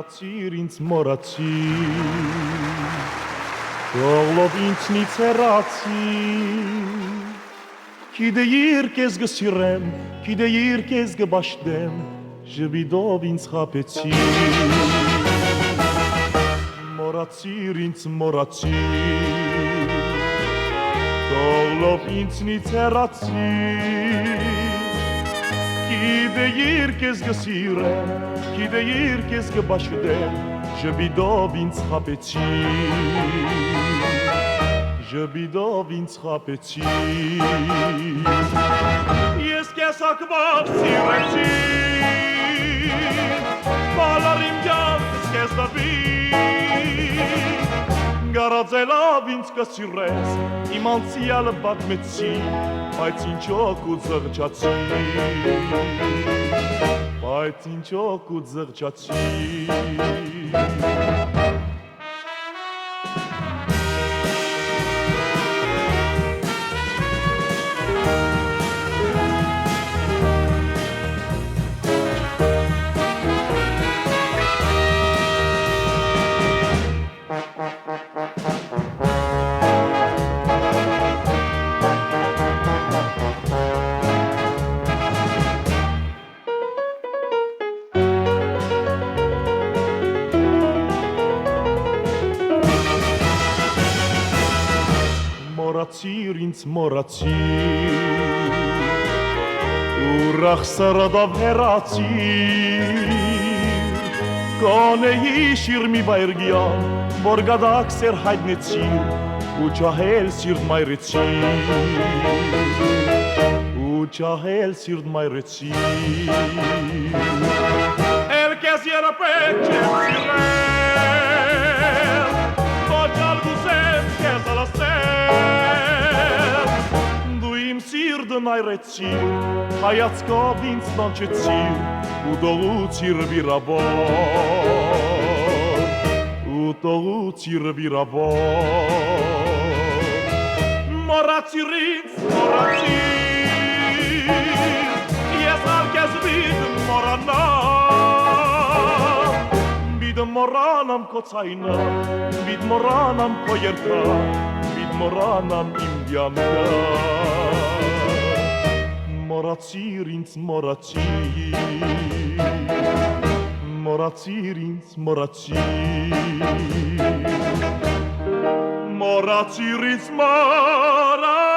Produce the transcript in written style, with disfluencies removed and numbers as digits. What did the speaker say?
Մոռացիր ինձ մոռացիր Թողլով ինձնից հեռացիր Գիտեիր քեզ գսիրեմ Գիտեիր քեզ գբաշտեմ Ժպիտով ինձ խաբեցիր Մոռացիր ինձ մոռացիր Թողլով ինձնից հեռացիր Գիտեիր քեզ գսիրեմ Գիտեիր քեզ գբաշտեմ Ժպիտով ինձ խաբեցիր Ժպիտով ինձ խաբեցիր Ես քեզ ակվար սիրեցի Բոլոր իմ կյանքս քեզ տվի Գարածելով ինձ կսիրես Իմ անցյալը պատմեցի Բայց ինչոք ու զղջացի Բայց ինչոք ու զղջացի Մոռացիր ինձ մոռացիր Ուրախ սրտով հեռացիր Գոնե հիշիր մի բայրգյան Որ գադակ սեր հայտնեցիր Ու ճահել սիրտ մայրեցիր Ու ճահել սիրտ մայրեցիր Էլ կեզ երապետ չեմ սիրել Ոչ ալգուսեմ կեզ ալասել Սիրտն այրեցիր, հայացքով ինձ նանչեցիր Ու տողուցիր վիրավոր Ու տողուցիր վիրավոր Մոռացիր ինձ, մոռացիր Ես արկես բիդմ մոռանամ Բիդմ մոռանամ քո ցայնը Բիդ մոռանամ քո երգը Բիդ մոռանամ իմ կյանքը Մոռացիր ինձ մոռացիր Մոռացիր ինձ մոռացիր Մոռացիր ինձ մոռացիր